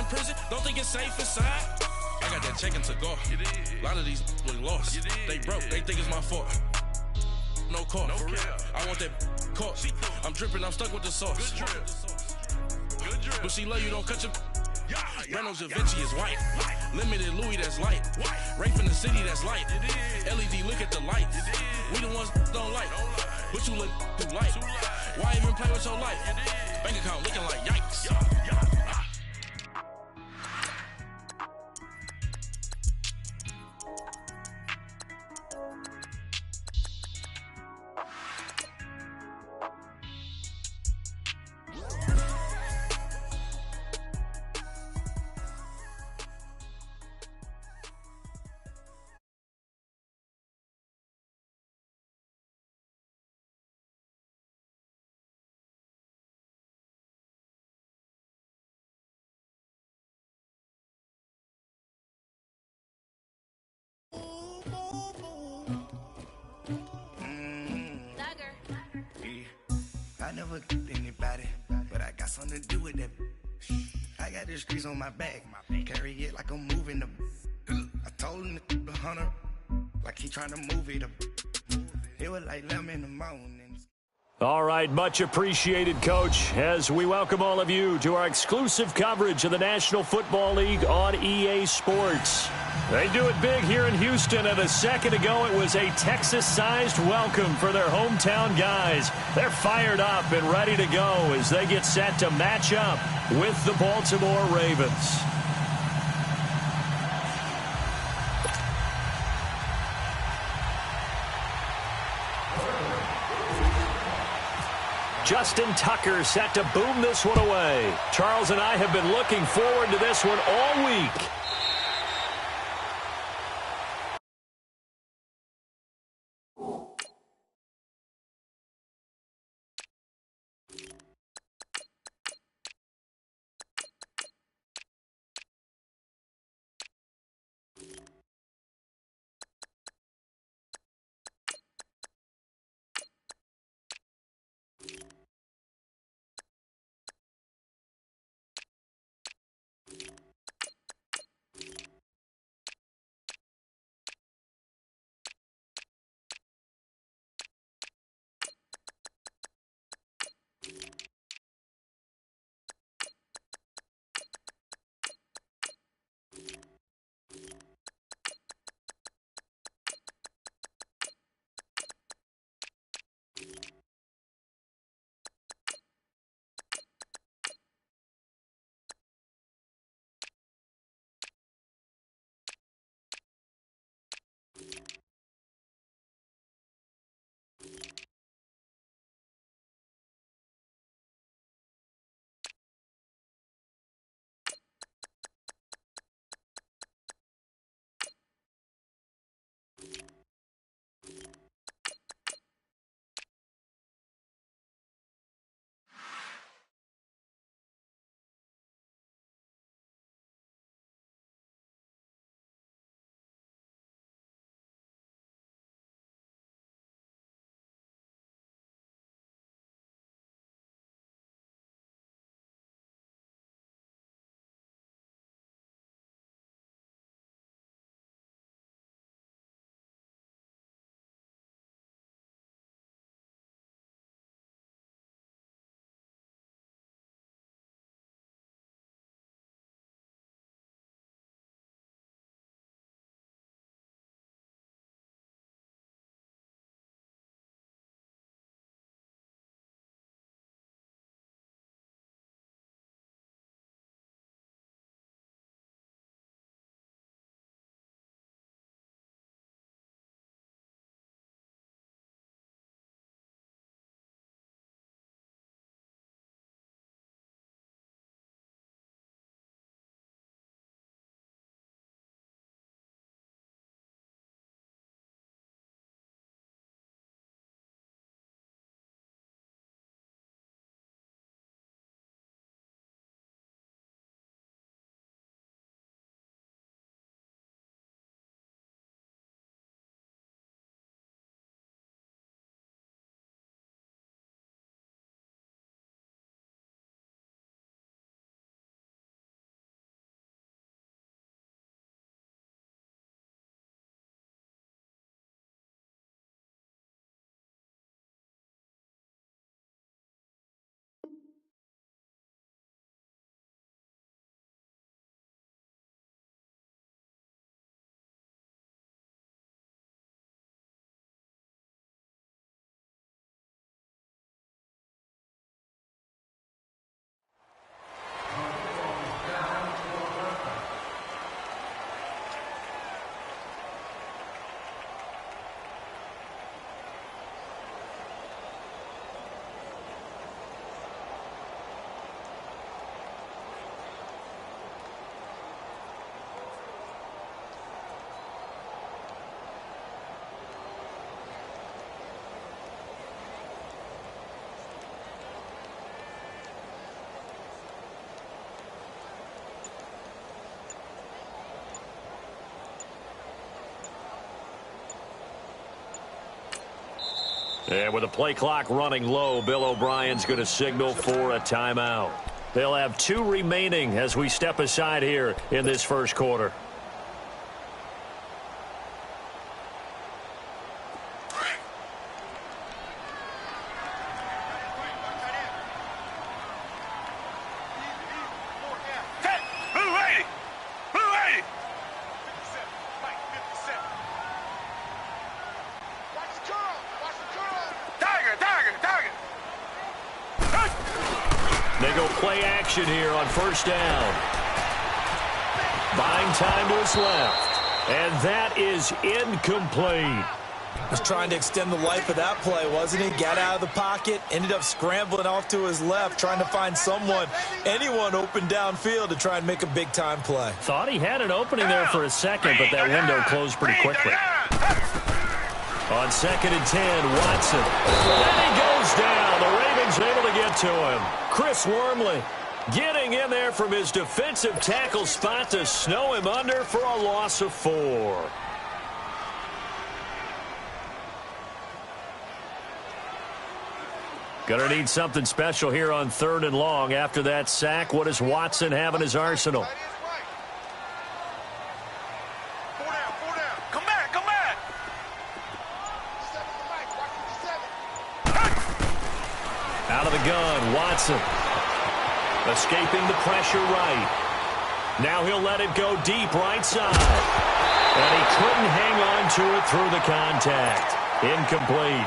prison, don't think it's safe inside. I got that checking to go. A lot of these look lost. They broke, they think it's my fault. No call, for real. I want that caught. I'm dripping, I'm stuck with the sauce. Good drip. But she love you, don't cut your. Reynolds Da Vinci is white. Limited Louis, that's light. Rape in the city, that's light. LED, look at the light. We the ones don't like. But you look too light. Why even play with your life? Bank account looking like yikes. I never anybody, but I got something to do with that. I got the streets on my back, carry it like I'm moving the. I told him the hunter, like he trying to move it up. It was like 11 in the morning. All right, much appreciated, Coach, as we welcome all of you to our exclusive coverage of the National Football League on EA Sports. They do it big here in Houston, and a second ago it was a Texas-sized welcome for their hometown guys. They're fired up and ready to go as they get set to match up with the Baltimore Ravens. Justin Tucker set to boom this one away. Charles and I have been looking forward to this one all week. And with the play clock running low, Bill O'Brien's going to signal for a timeout. They'll have 2 remaining as we step aside here in this first quarter. They go play action here on first down. Buying time to his left. And that is incomplete. Was trying to extend the life of that play, wasn't he? Got out of the pocket, ended up scrambling off to his left, trying to find anyone open downfield to try and make a big-time play. Thought he had an opening there for a second, but that window closed pretty quickly. On 2nd and 10, Watson. And he goes down. The Ravens able to get to him. Chris Wormley getting in there from his defensive tackle spot to snow him under for a loss of 4. Gonna need something special here on 3rd and long. After that sack, what does Watson have in his arsenal? Out of the gun, Watson. Escaping the pressure right. Now he'll let it go deep right side. And he couldn't hang on to it through the contact. Incomplete.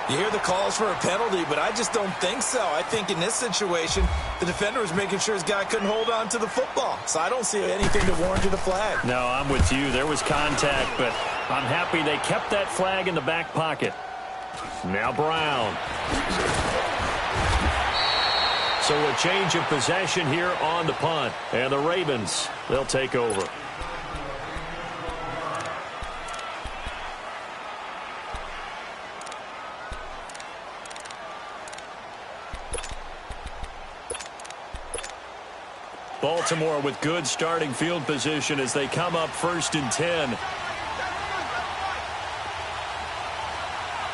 You hear the calls for a penalty, but I just don't think so. I think in this situation, the defender was making sure his guy couldn't hold on to the football. So I don't see anything that warranted a flag. No, I'm with you. There was contact, but I'm happy they kept that flag in the back pocket. Now Brown. So a change of possession here on the punt. And the Ravens, they'll take over. Baltimore with good starting field position as they come up 1st and 10.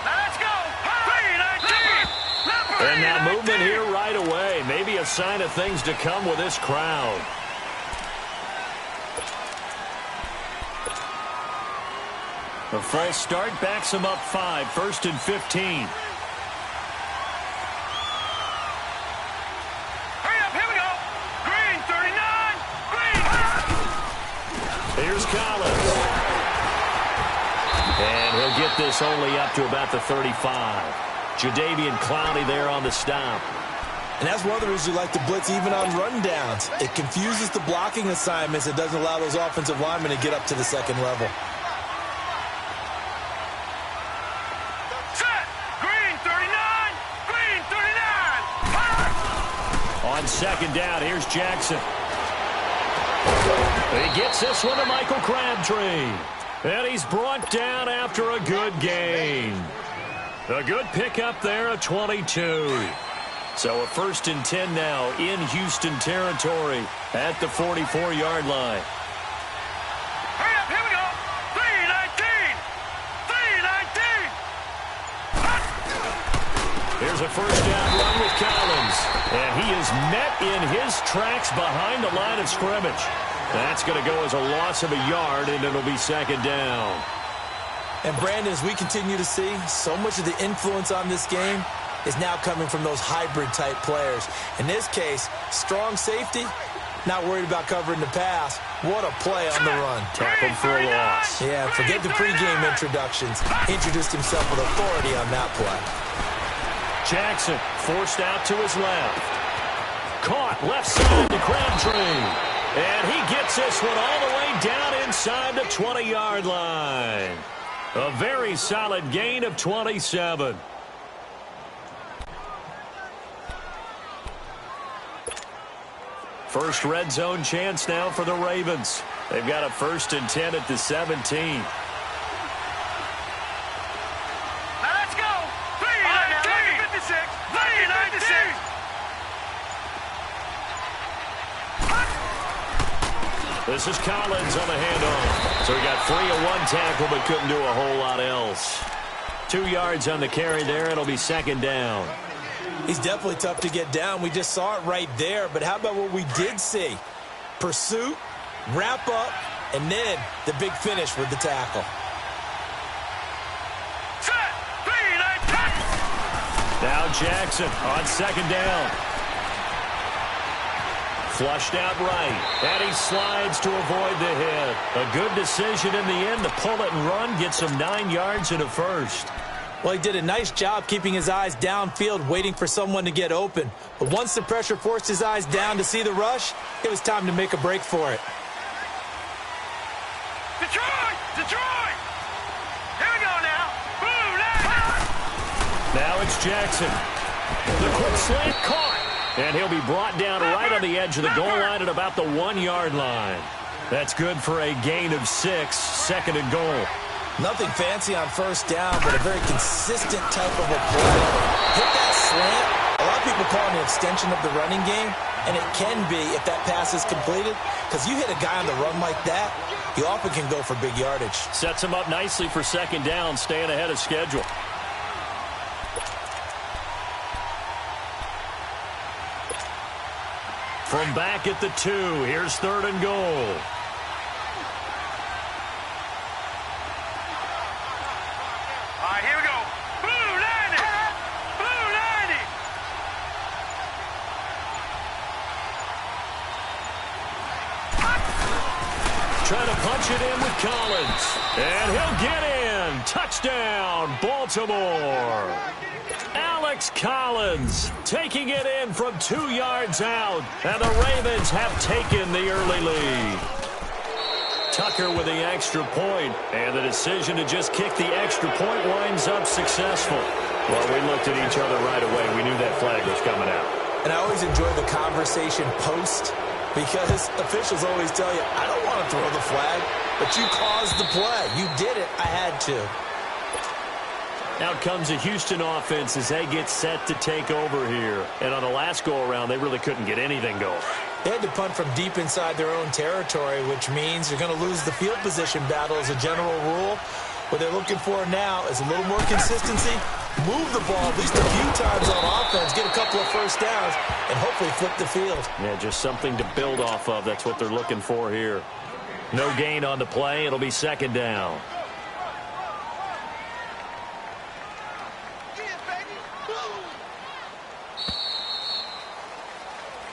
Let's go! And now movement here right away. Maybe a sign of things to come with this crowd. A false start backs him up 5, 1st and 15. Here's Collins. And he'll get this only up to about the 35. Jadeveon Clowney there on the stop. And that's one of the reasons you like to blitz even on rundowns. It confuses the blocking assignments. It doesn't allow those offensive linemen to get up to the second level. Set! Green 39! Green 39! On 2nd down, here's Jackson. He gets this one to Michael Crabtree. And he's brought down after a good gain. A good pickup there at 22. So a 1st and 10 now in Houston territory at the 44-yard line. Hurry up, here we go! 319! 319! Here's a 1st down run with Collins. And he is met in his tracks behind the line of scrimmage. That's going to go as a loss of a yard, and it'll be 2nd down. And, Brandon, as we continue to see, so much of the influence on this game is now coming from those hybrid-type players. In this case, strong safety, not worried about covering the pass. What a play on the run. Tackled for a loss. Yeah, forget the pregame introductions. Introduced himself with authority on that play. Jackson forced out to his left. Caught left side to Crabtree. And he gets this one all the way down inside the 20-yard line. A very solid gain of 27. First red zone chance now for the Ravens. They've got a 1st and 10 at the 17. Now let's go! 319! 56! 396! This is Collins on the handoff. So he got 3 of 1 tackle, but couldn't do a whole lot else. 2 yards on the carry there. It'll be second down. He's definitely tough to get down. We just saw it right there. But how about what we did see? Pursuit, wrap up, and then the big finish with the tackle. Set, clean, and tackle. Now Jackson on second down. Flushed out right, and he slides to avoid the hit. A good decision in the end to pull it and run, gets him 9 yards and a first. Well, he did a nice job keeping his eyes downfield, waiting for someone to get open. But once the pressure forced his eyes down to see the rush, it was time to make a break for it. Detroit! Detroit! Here we go now. Blue line. Now it's Jackson. The quick slant caught. And he'll be brought down right on the edge of the goal line at about the 1 yard line. That's good for a gain of 6, second and goal. Nothing fancy on first down, but a very consistent type of a play. Hit that slant. A lot of people call it an extension of the running game, and it can be if that pass is completed, because you hit a guy on the run like that, you often can go for big yardage. Sets him up nicely for second down, staying ahead of schedule. From back at the 2, here's third and goal. All right, here we go. Blue landing. Blue landing. Trying to punch it in with Collins. And he'll get in. Touchdown, Baltimore. Alex Collins taking it in from 2 yards out. And the Ravens have taken the early lead. Tucker with the extra point. And the decision to just kick the extra point winds up successful. Well, we looked at each other right away. We knew that flag was coming out. And I always enjoy the conversation post, because officials always tell you, I don't want to throw the flag, but you caused the play. You did it. I had to. Out comes a Houston offense as they get set to take over here. And on the last go-around, they really couldn't get anything going. They had to punt from deep inside their own territory, which means you're going to lose the field position battle as a general rule. What they're looking for now is a little more consistency, move the ball at least a few times on offense, get a couple of first downs, and hopefully flip the field. Yeah, just something to build off of. That's what they're looking for here. No gain on the play. It'll be second down.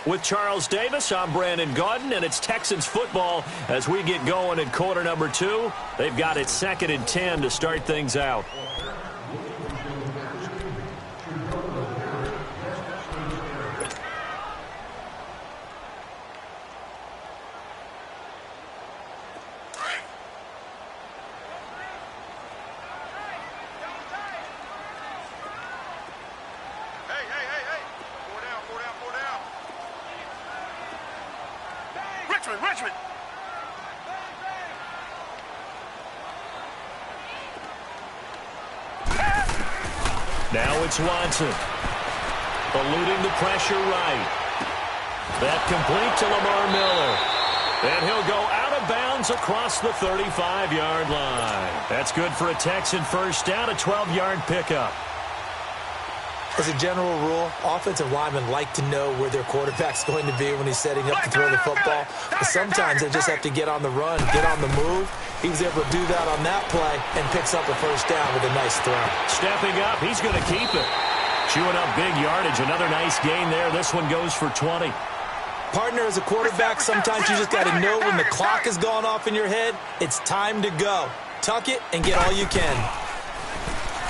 With Charles Davis, I'm Brandon Gaudin, and it's Texans football as we get going in quarter number 2. They've got it second and 10 to start things out. Richmond. Now it's Watson. Eluding the pressure right. That complete to Lamar Miller. And he'll go out of bounds across the 35-yard line. That's good for a Texan first down, a 12-yard pickup. As a general rule, offensive linemen like to know where their quarterback's going to be when he's setting up to throw the football. But sometimes they just have to get on the run, get on the move. He was able to do that on that play and picks up a first down with a nice throw. Stepping up, he's going to keep it. Chewing up big yardage, another nice gain there. This one goes for 20. Partner, as a quarterback, sometimes you just got to know when the clock has gone off in your head, it's time to go. Tuck it and get all you can.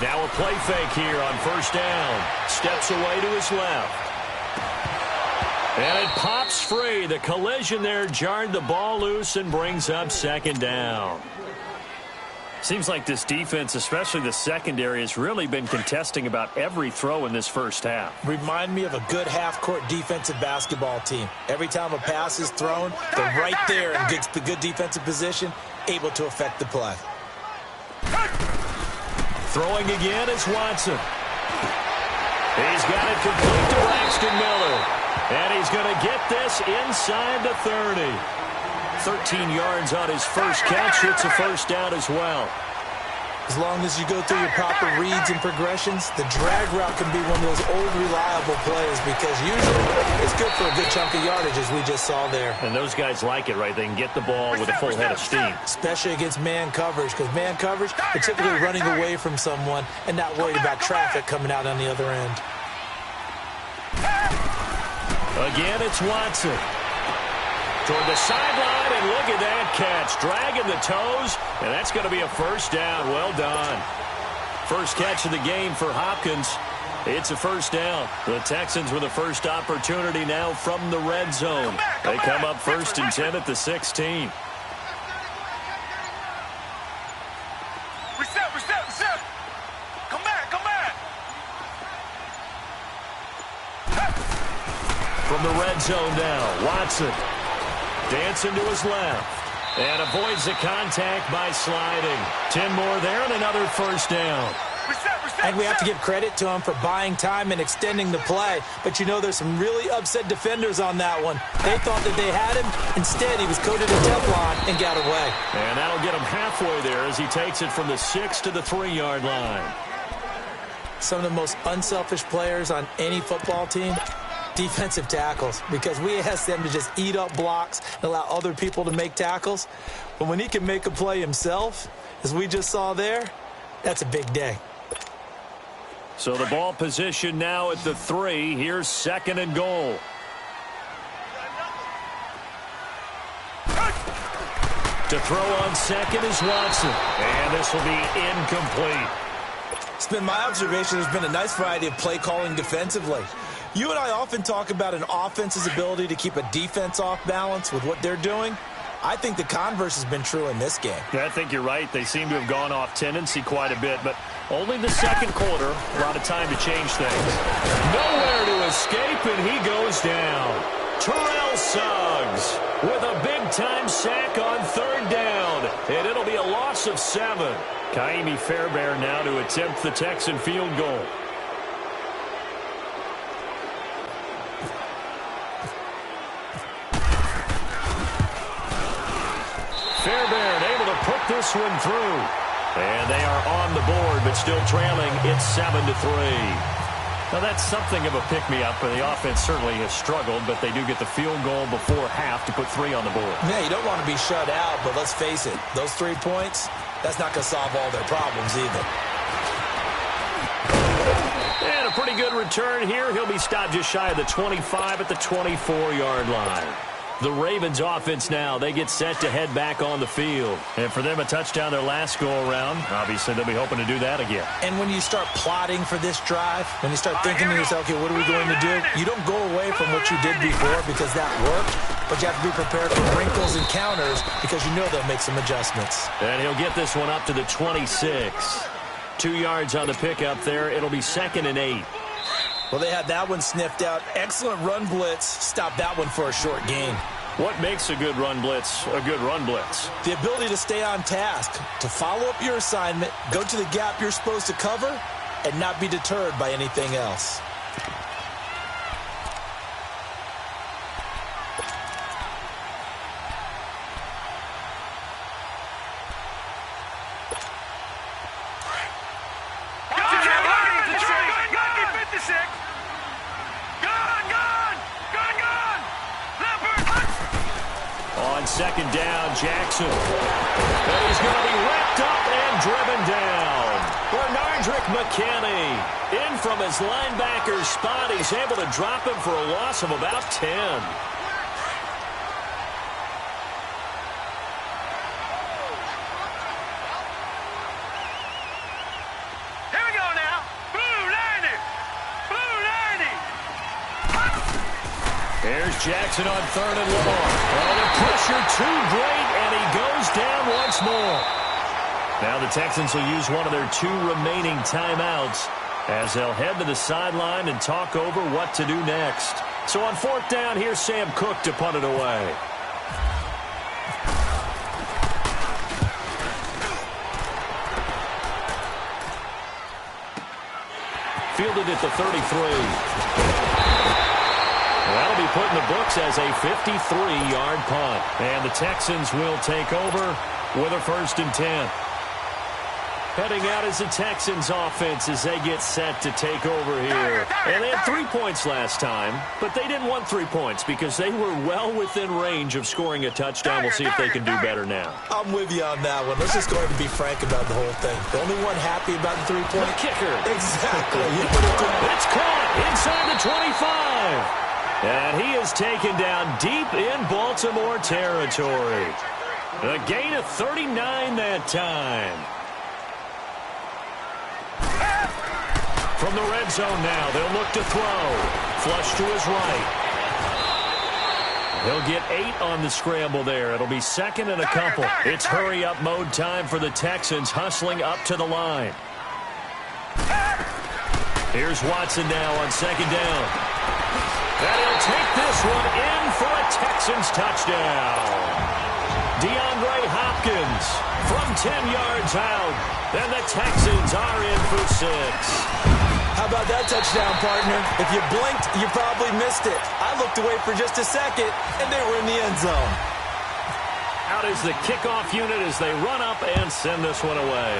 Now a play fake here on first down. Steps away to his left. And it pops free. The collision there jarred the ball loose and brings up second down. Seems like this defense, especially the secondary, has really been contesting about every throw in this first half. Remind me of a good half-court defensive basketball team. Every time a pass is thrown, they're right there in good defensive position, able to affect the play. Throwing again is Watson. He's got it complete to Braxton Miller. And he's going to get this inside the 30. 13 yards on his first catch. It's a first down as well. As long as you go through your proper reads and progressions, the drag route can be one of those old reliable plays because usually it's good for a good chunk of yardage, as we just saw there. And those guys like it, right? They can get the ball with a full head of steam. Especially against man coverage, because man coverage, they're typically running away from someone and not worried about traffic coming out on the other end. Again, it's Watson. Toward the sideline, and look at that catch. Dragging the toes, and that's going to be a first down. Well done. First catch of the game for Hopkins. It's a first down. The Texans with a first opportunity now from the red zone. They come up 1st and 10 at the 16. Reset. Come back. From the red zone now, Watson dancing to his left and avoids the contact by sliding. 10 more there and another first down. And we have to give credit to him for buying time and extending the play. But you know there's some really upset defenders on that one. They thought that they had him. Instead, he was coated in Teflon and got away. And that'll get him halfway there as he takes it from the 6 to the 3-yard line. Some of the most unselfish players on any football team, defensive tackles, because we ask them to just eat up blocks and allow other people to make tackles. But when he can make a play himself, as we just saw there, that's a big day. So the ball position now at the 3. Here's 2nd and goal. To throw on second is Watson. And this will be incomplete. It's been my observation there's been a nice variety of play calling defensively. You and I often talk about an offense's ability to keep a defense off balance with what they're doing. I think the converse has been true in this game. Yeah, I think you're right. They seem to have gone off tendency quite a bit, but only the second quarter. A lot of time to change things. Nowhere to escape, and he goes down. Terrell Suggs with a big-time sack on 3rd down, and it'll be a loss of 7. Kaimi Fairbairn now to attempt the Texan field goal. Fairbairn able to put this one through. And they are on the board, but still trailing. It's 7-3. Now, that's something of a pick-me-up, and the offense certainly has struggled, but they do get the field goal before half to put 3 on the board. Yeah, you don't want to be shut out, but let's face it, those 3 points, that's not going to solve all their problems either. And a pretty good return here. He'll be stopped just shy of the 25 at the 24-yard line. The Ravens offense now, they get set to head back on the field. And for them, a touchdown their last go-around. Obviously, they'll be hoping to do that again. And when you start plotting for this drive, when you start thinking to yourself, okay, what are we going to do? You don't go away from what you did before because that worked, but you have to be prepared for wrinkles and counters because you know they'll make some adjustments. And he'll get this one up to the 26. 2 yards on the pickup there. It'll be 2nd and 8. Well, they had that one sniffed out. Excellent run blitz. Stop that one for a short gain. What makes a good run blitz a good run blitz? The ability to stay on task, to follow up your assignment, go to the gap you're supposed to cover, and not be deterred by anything else. On 2nd down, Jackson. And he's going to be wrapped up and driven down. Bernardrick McKinney in from his linebacker spot. He's able to drop him for a loss of about 10. Here's Jackson on 3rd and long. Oh, the pressure too great, and he goes down once more. Now the Texans will use one of their 2 remaining timeouts as they'll head to the sideline and talk over what to do next. So on 4th down, here's Sam Cook to punt it away. Fielded at the 33. That'll be put in the books as a 53-yard punt. And the Texans will take over with a 1st and 10. Heading out as the Texans offense as they get set to take over here. And they had 3 points last time, but they didn't want 3 points because they were well within range of scoring a touchdown. We'll see if they can do better now. I'm with you on that one. Let's just go ahead and be frank about the whole thing. The only one happy about the 3-point the kicker. Exactly. It's caught inside the 25. And he is taken down deep in Baltimore territory. A gain of 39 that time. From the red zone now, they'll look to throw. Flush to his right. He'll get 8 on the scramble there. It'll be second and a couple. It's hurry-up mode time for the Texans, hustling up to the line. Here's Watson now on second down. And he'll take this one in for a Texans touchdown. DeAndre Hopkins from 10 yards out. And the Texans are in for 6. How about that touchdown, partner? If you blinked, you probably missed it. I looked away for just a second, and they were in the end zone. Out is the kickoff unit as they run up and send this one away.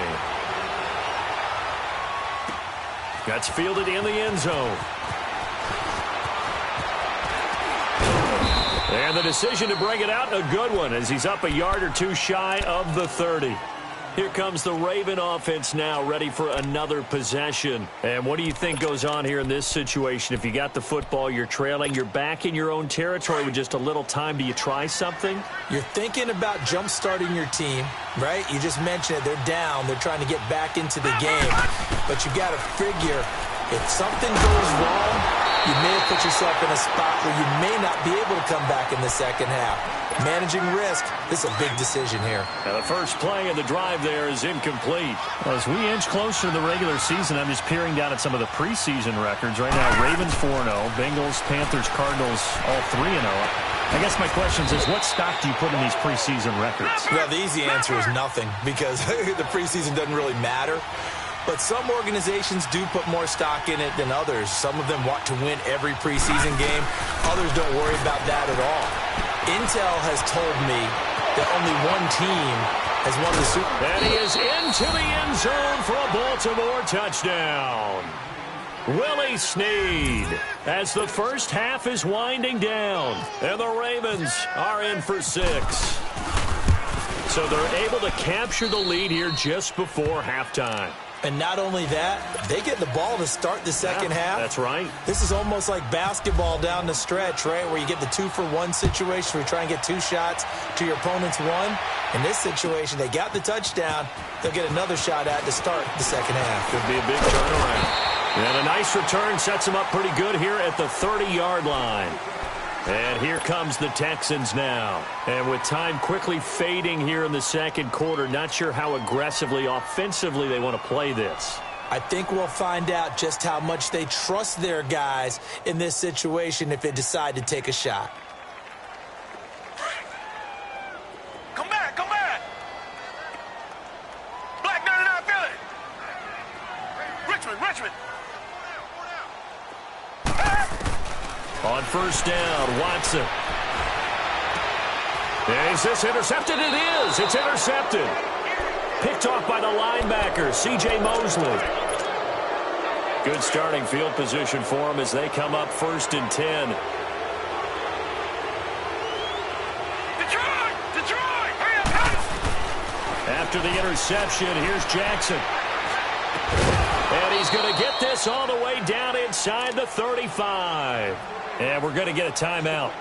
That's fielded in the end zone. And the decision to bring it out, a good one, as he's up a yard or two shy of the 30. Here comes the Raven offense now, ready for another possession. And what do you think goes on here in this situation? If you got the football, you're trailing, you're back in your own territory with just a little time. Do you try something? You're thinking about jump-starting your team, right? You just mentioned it. They're down. They're trying to get back into the game. But you got to figure, if something goes wrong, you may have put yourself in a spot where you may not be able to come back in the second half. Managing risk, this is a big decision here. And the first play of the drive there is incomplete. Well, as we inch closer to the regular season, I'm just peering down at some of the preseason records. Right now, Ravens 4-0, Bengals, Panthers, Cardinals, all 3-0. I guess my question is, what stock do you put in these preseason records? Well, the easy answer is nothing, because the preseason doesn't really matter. But some organizations do put more stock in it than others. Some of them want to win every preseason game. Others don't worry about that at all. Intel has told me that only one team has won the Super Bowl. And he is into the end zone for a Baltimore touchdown. Willie Snead as the first half is winding down. And the Ravens are in for 6. So they're able to capture the lead here just before halftime. And not only that, they get the ball to start the second half. That's right. This is almost like basketball down the stretch, right, where you get the 2-for-1 situation where you try and get 2 shots to your opponent's 1. In this situation, they got the touchdown. They'll get another shot at to start the second half. Could be a big turnaround. And a nice return sets them up pretty good here at the 30-yard line. And here comes the Texans now. And with time quickly fading here in the second quarter, not sure how aggressively, offensively they want to play this. I think we'll find out just how much they trust their guys in this situation if they decide to take a shot. Come back, come back. Black 99 Philly. Richmond. On first down, Watson. Is this intercepted? It is. It's intercepted. Picked off by the linebacker, C.J. Mosley. Good starting field position for him as they come up 1st and 10. Detroit! After the interception, here's Jackson. And he's going to get this all the way down inside the 35. And we're going to get a timeout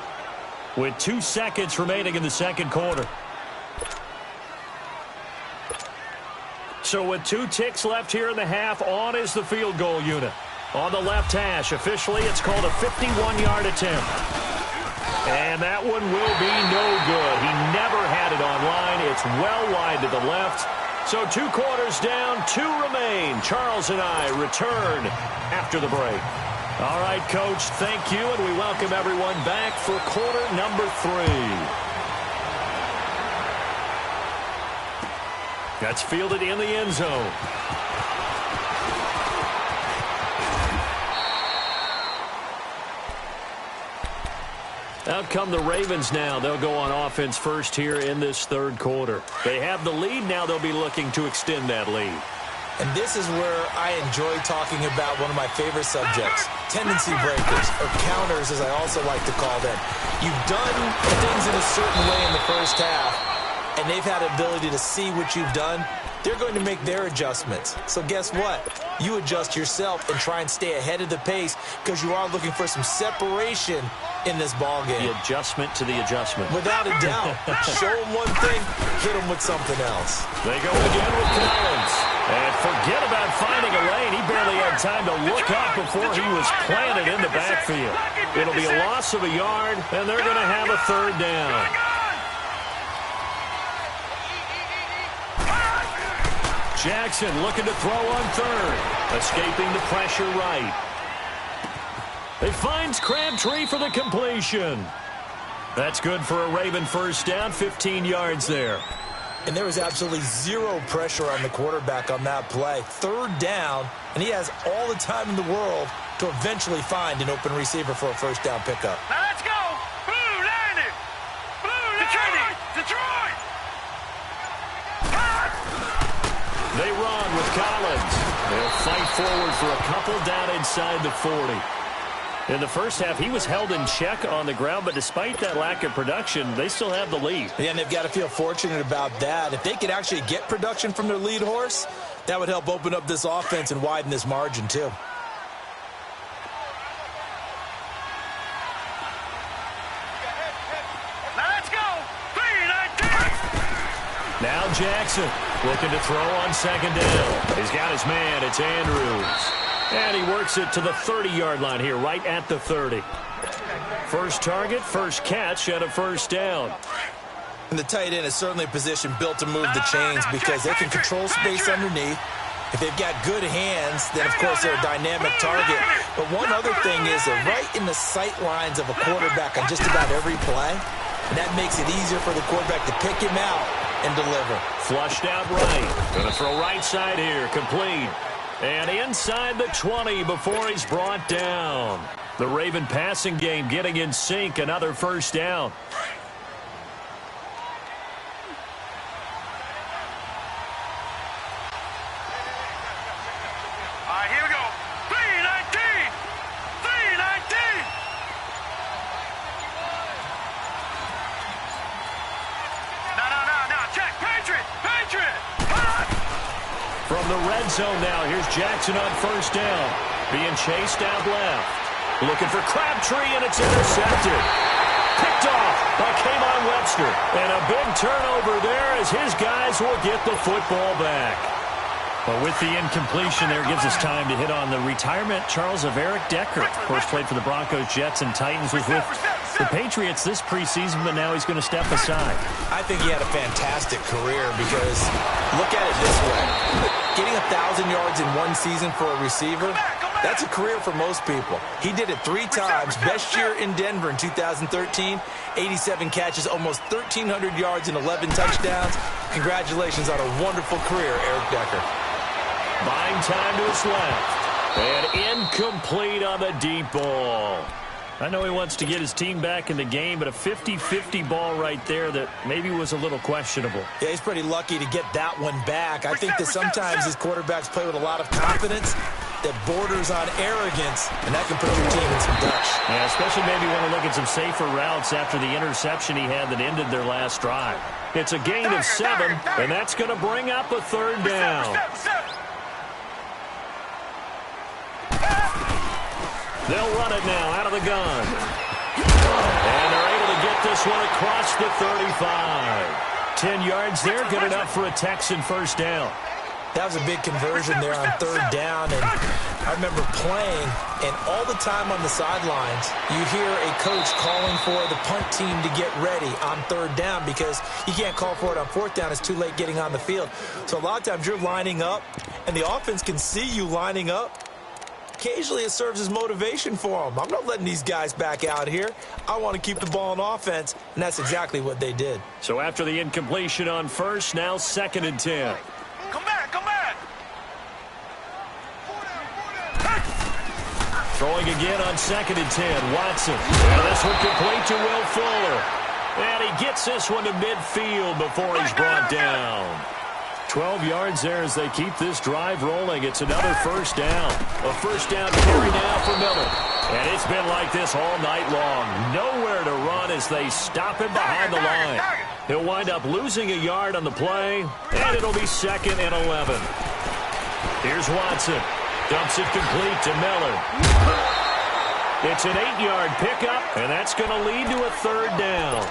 with 2 seconds remaining in the second quarter. So with 2 ticks left here in the half, on is the field goal unit. On the left hash, officially it's called a 51-yard attempt. And that one will be no good. He never had it on line. It's well wide to the left. So 2 quarters down, 2 remain. Charles and I return after the break. All right, Coach, thank you, and we welcome everyone back for quarter number 3. That's fielded in the end zone. Out come the Ravens now. They'll go on offense first here in this third quarter. They have the lead. Now they'll be looking to extend that lead. And this is where I enjoy talking about one of my favorite subjects, tendency breakers, or counters as I also like to call them. You've done things in a certain way in the first half, and they've had the ability to see what you've done. They're going to make their adjustments. So guess what? You adjust yourself and try and stay ahead of the pace because you are looking for some separation in this ball game. The adjustment to the adjustment. Without a doubt. Show them one thing, hit them with something else. They go again with Collins. And forget about finding a lane. He barely had time to look up before he was planted in the backfield. It'll be a loss of a yard, and they're going to have a third down. Jackson looking to throw on third. Escaping the pressure right. It finds Crabtree for the completion. That's good for a Raven first down, 15 yards there. And there was absolutely zero pressure on the quarterback on that play. Third down, and he has all the time in the world to eventually find an open receiver for a first down pickup. Now let's go! Blue, land it! Blue, land it! Detroit! They run with Collins. They'll fight forward for a couple down inside the 40. In the first half, he was held in check on the ground, but despite that lack of production, they still have the lead. Yeah, and they've got to feel fortunate about that. If they could actually get production from their lead horse, that would help open up this offense and widen this margin, too. Let's go! 3-19! Now Jackson looking to throw on second down. He's got his man. It's Andrews. And he works it to the 30-yard line here, right at the 30. First target, first catch, and a first down. And the tight end is certainly a position built to move the chains because they can control space underneath. If they've got good hands, then, of course, they're a dynamic target. But one other thing is they're right in the sight lines of a quarterback on just about every play. And that makes it easier for the quarterback to pick him out and deliver. Flushed out right. Going to throw right side here. Complete. And inside the 20 before he's brought down. The Raven passing game getting in sync. Another first down. All right, here we go. 3-19! 3-19! No. Check. Patriot! From the red zone now, here's Jackson on first down. Being chased out left. Looking for Crabtree, and it's intercepted. Picked off by K'Von Webster. And a big turnover there as his guys will get the football back. But with the incompletion there, gives us time to hit on the retirement, Charles, of Eric Decker. Of course, played for the Broncos, Jets, and Titans. Was with the Patriots this preseason, but now he's going to step aside. I think he had a fantastic career because look at it this way. Getting 1,000 yards in one season for a receiver, that's a career for most people. He did it 3 times. Best year in Denver in 2013, 87 catches, almost 1,300 yards and 11 touchdowns. Congratulations on a wonderful career, Eric Decker. Buying time to his left. And incomplete on the deep ball. I know he wants to get his team back in the game, but a 50-50 ball right there that maybe was a little questionable. Yeah, he's pretty lucky to get that one back. I think that sometimes his quarterbacks play with a lot of confidence that borders on arrogance, and that can put your team in some dutch. Yeah, especially maybe want to look at some safer routes after the interception he had that ended their last drive. It's a gain of 7, and that's going to bring up a third down. They'll run it now out of the gun. And they're able to get this one across the 35. 10 yards there, good enough for a Texan first down. That was a big conversion there on third down, and I remember playing, and all the time on the sidelines, you hear a coach calling for the punt team to get ready on third down because you can't call for it on fourth down. It's too late getting on the field. So a lot of times you're lining up, and the offense can see you lining up. Occasionally it serves as motivation for them. I'm not letting these guys back out here. I want to keep the ball in offense, and that's exactly what they did. So after the incompletion on first, now 2nd and 10. Come back. Throwing again on 2nd and 10. Watson. And this one complete to Will Fuller. And he gets this one to midfield before he's brought down. 12 yards there as they keep this drive rolling. It's another first down. A first down carry now for Miller. And it's been like this all night long. Nowhere to run as they stop him behind the line. He'll wind up losing a yard on the play, and it'll be 2nd and 11. Here's Watson. Dumps it complete to Miller. It's an 8-yard pickup, and that's going to lead to a 3rd down.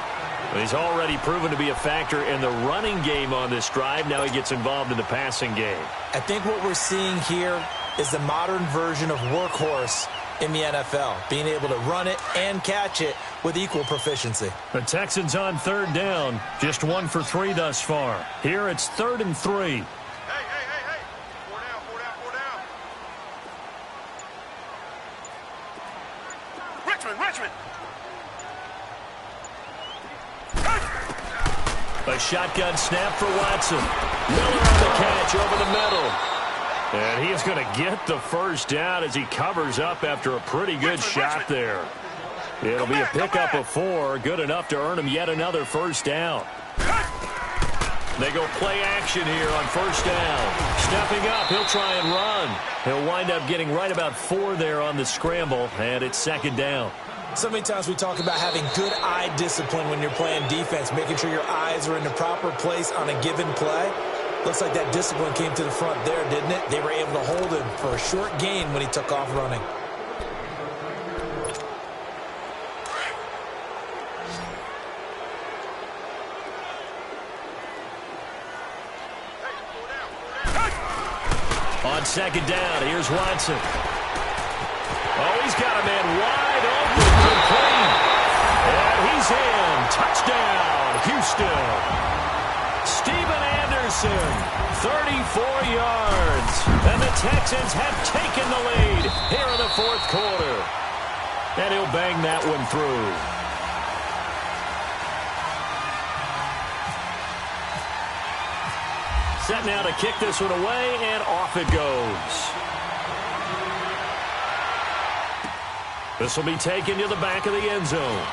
He's already proven to be a factor in the running game on this drive. Now he gets involved in the passing game. I think what we're seeing here is the modern version of workhorse in the NFL, being able to run it and catch it with equal proficiency. The Texans on 3rd down, just 1 for 3 thus far. Here it's 3rd and 3. Hey. 4 down. Richmond. A shotgun snap for Watson. Miller on the catch over the middle. And he's going to get the first down as he covers up after a pretty good shot there. It'll be a pickup of 4, good enough to earn him yet another first down. They go play action here on first down. Stepping up, he'll try and run. He'll wind up getting right about 4 there on the scramble, and it's 2nd down. So many times we talk about having good eye discipline when you're playing defense, making sure your eyes are in the proper place on a given play. Looks like that discipline came to the front there, didn't it? They were able to hold him for a short gain when he took off running. On 2nd down, here's Watson. Oh, he's got a man wide open, complete. And he's in. Touchdown, Houston. Steven Anderson, 34 yards. And the Texans have taken the lead here in the 4th quarter. And he'll bang that one through. Set now to kick this one away, and off it goes. This will be taken to the back of the end zone.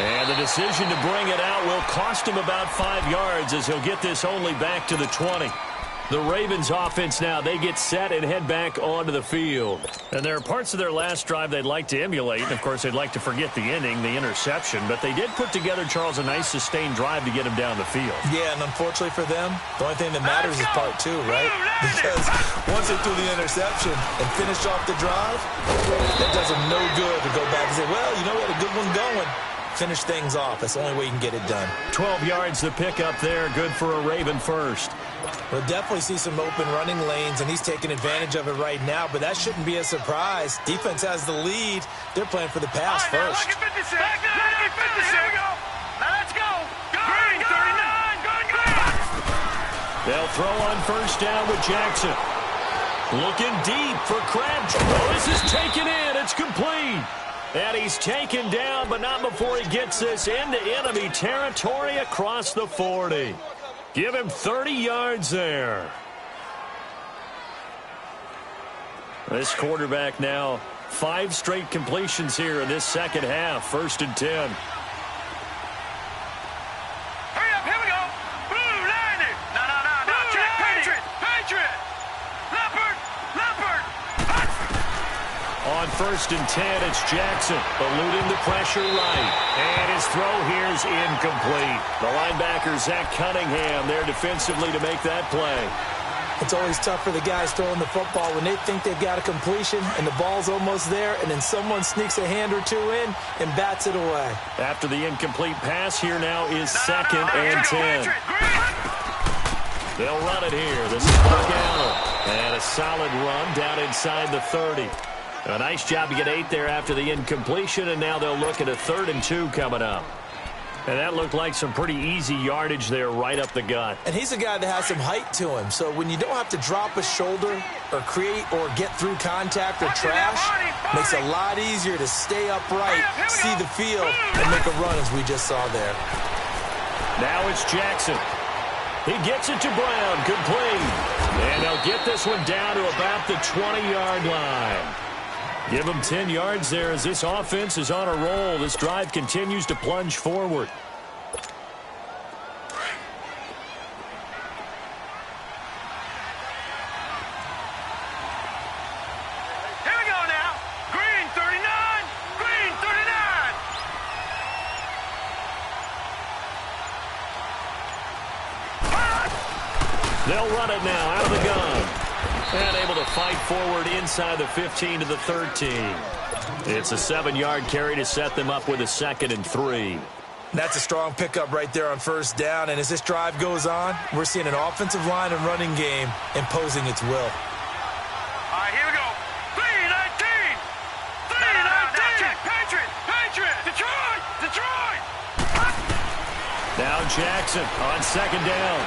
And the decision to bring it out will cost him about 5 yards as he'll get this only back to the 20. The Ravens offense now, they get set and head back onto the field. And there are parts of their last drive they'd like to emulate. And, of course, they'd like to forget the ending, the interception. But they did put together, Charles, a nice sustained drive to get him down the field. Yeah, and unfortunately for them, the only thing that matters is part 2, right? Because once they threw the interception and finished off the drive, that does them no good to go back and say, well, you know, we had a good one going. Finish things off. That's the only way you can get it done. 12 yards to pick up there. Good for a Raven first. We'll definitely see some open running lanes, and he's taking advantage of it right now, but that shouldn't be a surprise. Defense has the lead. They're playing for the pass first. Here we go. Now let's go. Green, 39. They'll throw on first down with Jackson. Looking deep for Crabtree. Oh, this is taken in. It's complete. And he's taken down, but not before he gets this into enemy territory across the 40. Give him 30 yards there. This quarterback now, 5 straight completions here in this second half. 1st and 10. Hurry up, here we go. Blue, line it. No. Patriot. Leopard. On 1st and 10, it's Jackson, eluding the pressure right. And his throw here is incomplete. The linebacker, Zach Cunningham, there defensively to make that play. It's always tough for the guys throwing the football when they think they've got a completion and the ball's almost there, and then someone sneaks a hand or 2 in and bats it away. After the incomplete pass, here now is 2nd and 10. They'll run it here. This is Mark Allen. And a solid run down inside the 30. A nice job to get 8 there after the incompletion, and now they'll look at a 3rd and 2 coming up. And that looked like some pretty easy yardage there right up the gut. And he's a guy that has some height to him, so when you don't have to drop a shoulder or create or get through contact or trash, makes it a lot easier to stay upright, see the field, and make a run as we just saw there. Now it's Jackson. He gets it to Brown, complete. And they'll get this one down to about the 20-yard line. Give them 10 yards there as this offense is on a roll. This drive continues to plunge forward. They'll run it now out of the gun. And able to fight forward inside the 15 to the 13. It's a 7-yard carry to set them up with a 2nd and 3. That's a strong pickup right there on first down. And as this drive goes on, we're seeing an offensive line and running game imposing its will. All right, here we go. 3-19. 3-19. Patriot. Detroit. Now Jackson on 2nd down.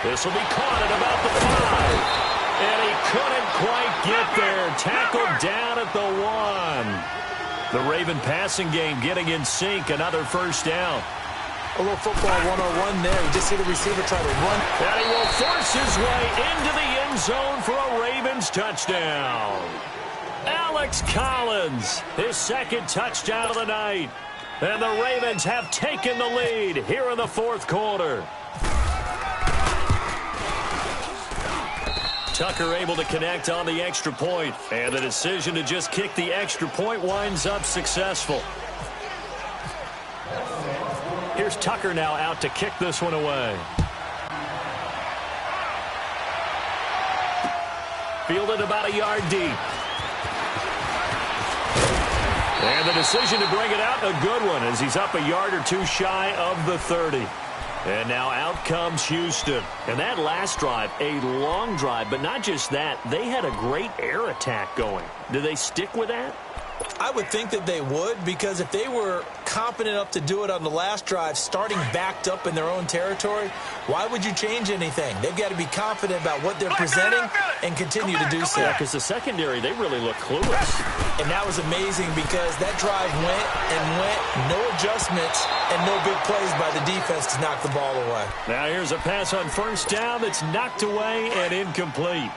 This will be caught at about the 5. And he couldn't quite get there. Tackled down at the 1. The Raven passing game getting in sync. Another first down. A little football 101 there. You just see the receiver try to run. And he will force his way into the end zone for a Ravens touchdown. Alex Collins, his 2nd touchdown of the night. And the Ravens have taken the lead here in the 4th quarter. Tucker able to connect on the extra point, and the decision to just kick the extra point winds up successful. Here's Tucker now out to kick this one away. Fielded about a yard deep. And the decision to bring it out, a good one, as he's up a yard or 2 shy of the 30. And now out comes Houston. And that last drive, a long drive, but not just that. They had a great air attack going. Do they stick with that? I would think that they would, because if they were confident enough to do it on the last drive, starting backed up in their own territory, why would you change anything? They've got to be confident about what they're presenting and continue to do so. Yeah, because the secondary, they really look clueless. And that was amazing because that drive went and went, no adjustments, and no big plays by the defense to knock the ball away. Now here's a pass on first down that's knocked away and incomplete.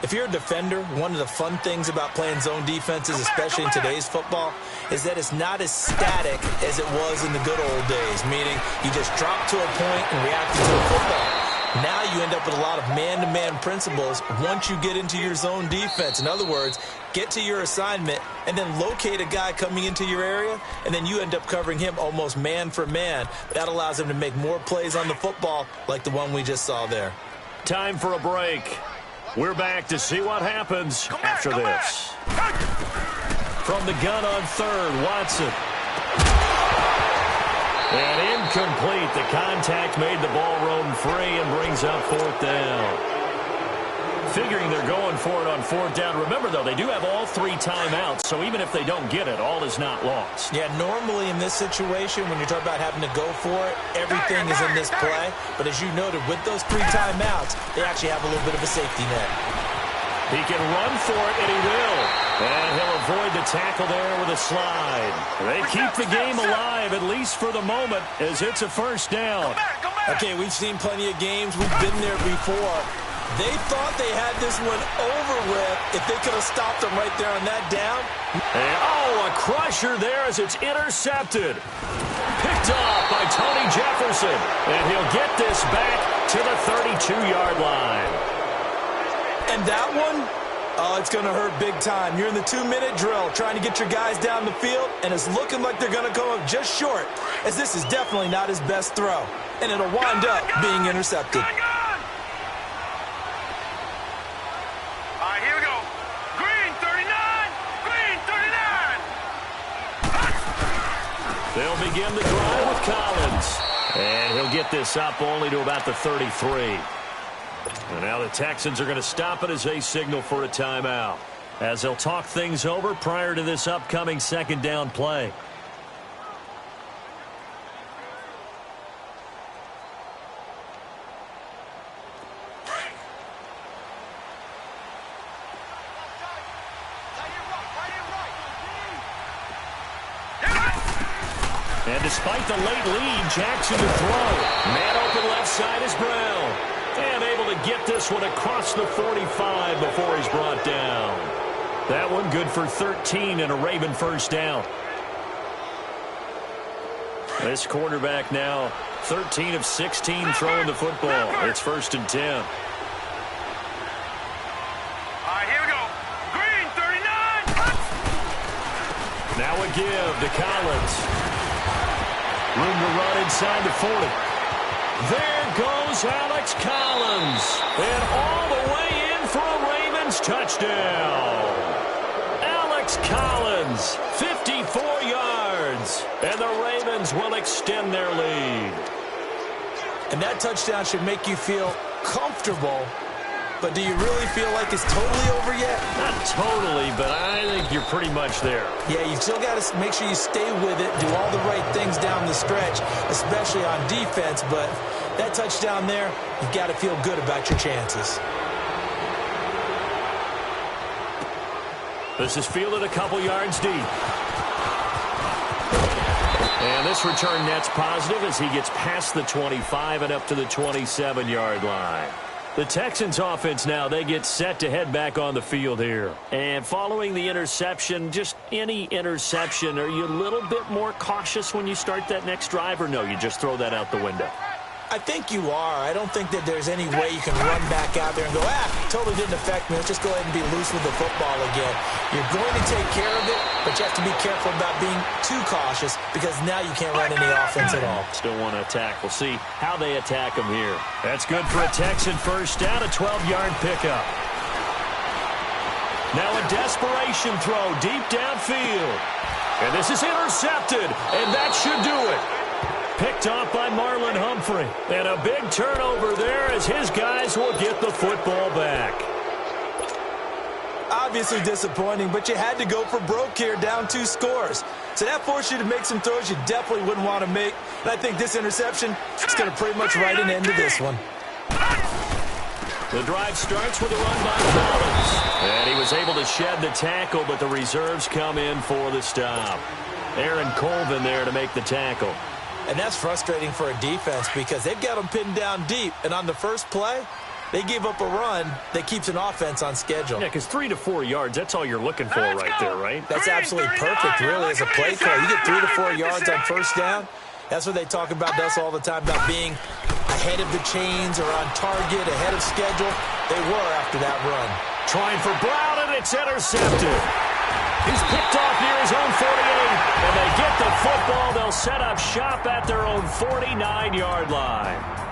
If you're a defender, one of the fun things about playing zone defenses, especially in today's football, is that it's not as static as it was in the good old days, meaning you just drop to a point and react to a football. Now you end up with a lot of man-to-man principles once you get into your zone defense. In other words, get to your assignment and then locate a guy coming into your area, and then you end up covering him almost man for man. That allows him to make more plays on the football like the one we just saw there. Time for a break. We're back to see what happens after this. From the gun on 3rd, Watson. And incomplete. The contact made the ball roam free and brings up 4th down. Figuring they're going for it on 4th down. Remember, though, they do have all 3 timeouts, so even if they don't get it, all is not lost. Yeah, normally in this situation, when you're talking about having to go for it, everything is in this play. But as you noted, with those 3 timeouts, they actually have a little bit of a safety net. He can run for it, and he will. And he'll avoid the tackle there with a slide. They keep the game alive, at least for the moment, as it's a first down. Okay, we've seen plenty of games. We've been there before. They thought they had this one over with if they could have stopped them right there on that down. And, a crusher there as it's intercepted. Picked off by Tony Jefferson. And he'll get this back to the 32-yard line. And that one, it's going to hurt big time. You're in the 2-minute drill trying to get your guys down the field, and it's looking like they're going to come up just short, as this is definitely not his best throw. And it'll wind up being intercepted. They'll begin the drive with Collins. And he'll get this up only to about the 33. And now the Texans are going to stop it as they signal for a timeout, as they'll talk things over prior to this upcoming 2nd down play. And despite the late lead, Jackson to throw. Man open left side is Brown. And able to get this one across the 45 before he's brought down. That one good for 13 and a Raven first down. This quarterback now 13 of 16 throwing the football. It's 1st and 10. All right, here we go. Green, 39. Now a give to Collins. Room to run inside the 40. There goes Alex Collins. And all the way in for a Ravens touchdown. Alex Collins, 54 yards. And the Ravens will extend their lead. And that touchdown should make you feel comfortable. But do you really feel like it's totally over yet? Not totally, but I think you're pretty much there. Yeah, you still got to make sure you stay with it, do all the right things down the stretch, especially on defense. But that touchdown there, you've got to feel good about your chances. This is fielded a couple yards deep. And this return net's positive as he gets past the 25 and up to the 27-yard line. The Texans offense now, they get set to head back on the field here. And following the interception, just any interception, are you a little bit more cautious when you start that next drive, or no, you just throw that out the window? I think you are. I don't think that there's any way you can run back out there and go, totally didn't affect me. Let's just go ahead and be loose with the football again. You're going to take care of it, but you have to be careful about being too cautious because now you can't run any offense at all. Still want to attack. We'll see how they attack him here. That's good for a Texan first down, a 12-yard pickup. Now a desperation throw deep downfield. And this is intercepted, and that should do it. Picked off by Marlon Humphrey. And a big turnover there as his guys will get the football back. Obviously disappointing, but you had to go for broke here, down 2 scores. So that forced you to make some throws you definitely wouldn't want to make. And I think this interception is going to pretty much write an end to this one. The drive starts with a run by Collins. And he was able to shed the tackle, but the reserves come in for the stop. Aaron Colvin there to make the tackle. And that's frustrating for a defense because they've got them pinned down deep. And on the first play, they gave up a run that keeps an offense on schedule. Yeah, because 3 to 4 yards, that's all you're looking for right there, right? That's absolutely perfect, really, as a play call. You get 3 to 4 yards on first down. That's what they talk about us all the time, about being ahead of the chains or on target, ahead of schedule. They were after that run. Trying for Brown, and it's intercepted. He's picked off near his own 48, and they get the football. They'll set up shop at their own 49-yard line.